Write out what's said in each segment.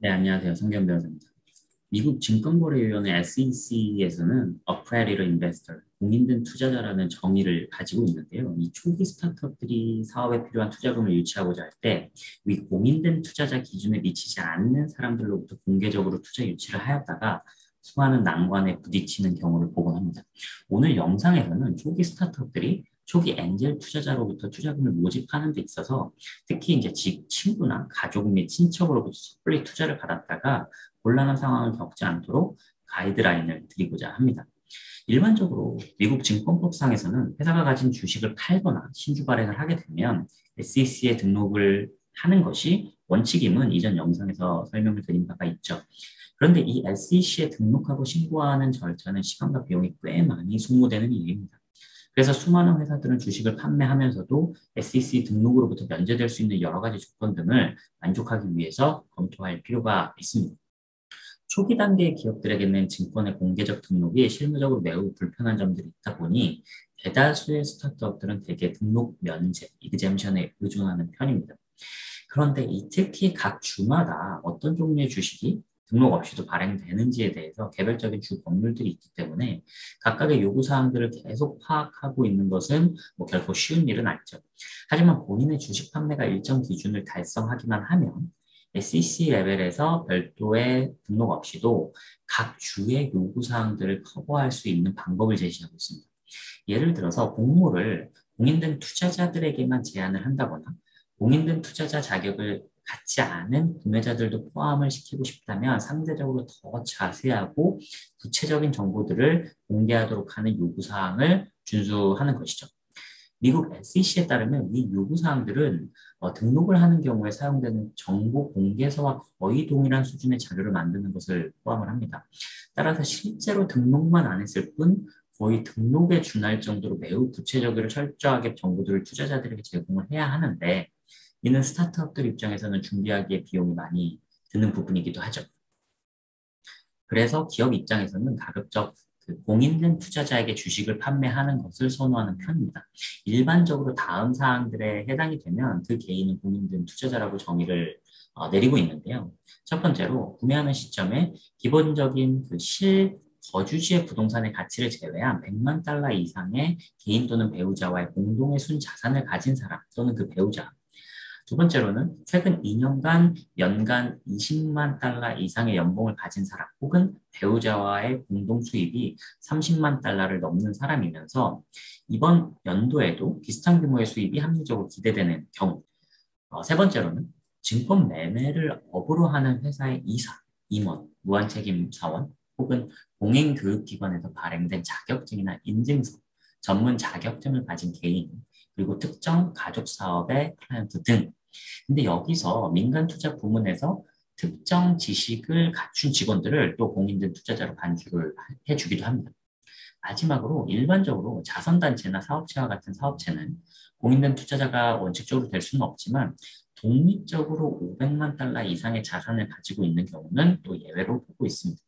네, 안녕하세요. 성경 변호사입니다. 미국 증권거래위원회 SEC에서는 Accredited Investor, 공인된 투자자라는 정의를 가지고 있는데요. 이 초기 스타트업들이 사업에 필요한 투자금을 유치하고자 할 때, 위 공인된 투자자 기준에 미치지 않는 사람들로부터 공개적으로 투자 유치를 하였다가 수많은 난관에 부딪히는 경우를 보곤 합니다. 오늘 영상에서는 초기 스타트업들이 초기 엔젤 투자자로부터 투자금을 모집하는 데 있어서 특히 이제 친구나 가족 및 친척으로부터 섣불리 투자를 받았다가 곤란한 상황을 겪지 않도록 가이드라인을 드리고자 합니다. 일반적으로 미국 증권법상에서는 회사가 가진 주식을 팔거나 신주 발행을 하게 되면 SEC에 등록을 하는 것이 원칙임은 이전 영상에서 설명을 드린 바가 있죠. 그런데 이 SEC에 등록하고 신고하는 절차는 시간과 비용이 꽤 많이 소모되는 일입니다. 그래서 수많은 회사들은 주식을 판매하면서도 SEC 등록으로부터 면제될 수 있는 여러 가지 조건 등을 만족하기 위해서 검토할 필요가 있습니다. 초기 단계의 기업들에게는 증권의 공개적 등록이 실무적으로 매우 불편한 점들이 있다 보니 대다수의 스타트업들은 대개 등록 면제, 이그젬션에 의존하는 편입니다. 그런데 특히 각 주마다 어떤 종류의 주식이 등록 없이도 발행되는지에 대해서 개별적인 주 법률들이 있기 때문에 각각의 요구사항들을 계속 파악하고 있는 것은 결코 쉬운 일은 아니죠. 하지만 본인의 주식 판매가 일정 기준을 달성하기만 하면 SEC 레벨에서 별도의 등록 없이도 각 주의 요구사항들을 커버할 수 있는 방법을 제시하고 있습니다. 예를 들어서 공모를 공인된 투자자들에게만 제한을 한다거나 공인된 투자자 자격을 갖지 않은 구매자들도 포함을 시키고 싶다면 상대적으로 더 자세하고 구체적인 정보들을 공개하도록 하는 요구사항을 준수하는 것이죠. 미국 SEC에 따르면 이 요구사항들은 등록을 하는 경우에 사용되는 정보 공개서와 거의 동일한 수준의 자료를 만드는 것을 포함을 합니다. 따라서 실제로 등록만 안 했을 뿐 거의 등록에 준할 정도로 매우 구체적으로 철저하게 정보들을 투자자들에게 제공을 해야 하는데 이는 스타트업들 입장에서는 준비하기에 비용이 많이 드는 부분이기도 하죠. 그래서 기업 입장에서는 가급적 그 공인된 투자자에게 주식을 판매하는 것을 선호하는 편입니다. 일반적으로 다음 사항들에 해당이 되면 그 개인은 공인된 투자자라고 정의를 내리고 있는데요. 첫 번째로 구매하는 시점에 기본적인 그 거주지의 부동산의 가치를 제외한 100만 달러 이상의 개인 또는 배우자와의 공동의 순자산을 가진 사람 또는 그 배우자. 두 번째로는 최근 2년간 연간 20만 달러 이상의 연봉을 가진 사람 혹은 배우자와의 공동 수입이 30만 달러를 넘는 사람이면서 이번 연도에도 비슷한 규모의 수입이 합리적으로 기대되는 경우. 세 번째로는 증권 매매를 업으로 하는 회사의 이사, 임원, 무한책임 사원 혹은 공인교육기관에서 발행된 자격증이나 인증서, 전문 자격증을 가진 개인, 그리고 특정 가족 사업의 클라이언트 등. 근데 여기서 민간 투자 부문에서 특정 지식을 갖춘 직원들을 또 공인된 투자자로 반주를 해주기도 합니다. 마지막으로 일반적으로 자선단체나 사업체와 같은 사업체는 공인된 투자자가 원칙적으로 될 수는 없지만 독립적으로 500만 달러 이상의 자산을 가지고 있는 경우는 또 예외로 보고 있습니다.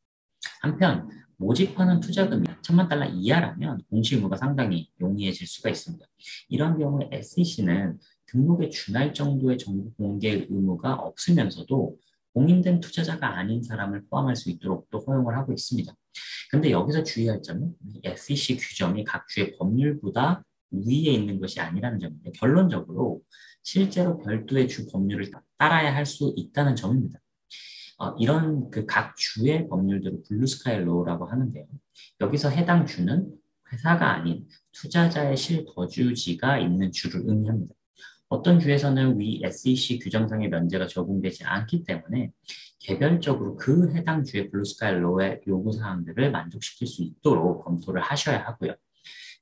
한편 모집하는 투자금이 1천만 달러 이하라면 공시 의무가 상당히 용이해질 수가 있습니다. 이런 경우에 SEC는 등록에 준할 정도의 정보 공개 의무가 없으면서도 공인된 투자자가 아닌 사람을 포함할 수 있도록 또 허용을 하고 있습니다. 근데 여기서 주의할 점은 SEC 규정이 각 주의 법률보다 위에 있는 것이 아니라는 점인데 결론적으로 실제로 별도의 주 법률을 따라야 할 수 있다는 점입니다. 이런 그 각 주의 법률들을 블루스카이 로우라고 하는데요. 여기서 해당 주는 회사가 아닌 투자자의 실거주지가 있는 주를 의미합니다. 어떤 주에서는 위 SEC 규정상의 면제가 적용되지 않기 때문에 개별적으로 그 해당 주의 블루스카이 로우의 요구사항들을 만족시킬 수 있도록 검토를 하셔야 하고요.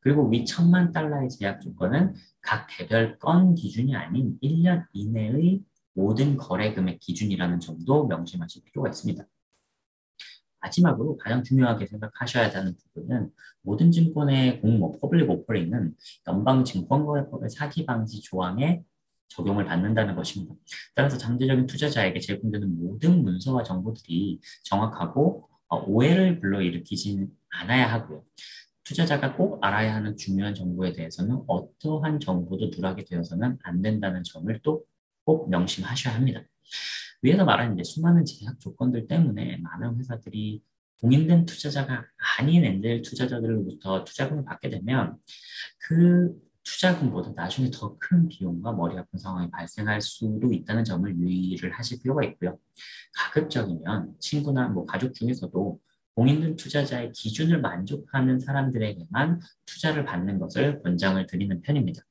그리고 위 1천만 달러의 제약 조건은 각 개별 건 기준이 아닌 1년 이내의 모든 거래 금액 기준이라는 점도 명심하실 필요가 있습니다. 마지막으로 가장 중요하게 생각하셔야 하는 부분은 모든 증권의 공모, 퍼블릭 오퍼링은 연방증권거래법의 사기 방지 조항에 적용을 받는다는 것입니다. 따라서 잠재적인 투자자에게 제공되는 모든 문서와 정보들이 정확하고 오해를 불러일으키지는 않아야 하고요. 투자자가 꼭 알아야 하는 중요한 정보에 대해서는 어떠한 정보도 누락이 되어서는 안 된다는 점을 또 꼭 명심하셔야 합니다. 위에서 말한 이제 수많은 제약 조건들 때문에 많은 회사들이 공인된 투자자가 아닌 엔젤 투자자들로부터 투자금을 받게 되면 그 투자금보다 나중에 더 큰 비용과 머리 아픈 상황이 발생할 수도 있다는 점을 유의를 하실 필요가 있고요. 가급적이면 친구나 뭐 가족 중에서도 공인된 투자자의 기준을 만족하는 사람들에게만 투자를 받는 것을 권장을 드리는 편입니다.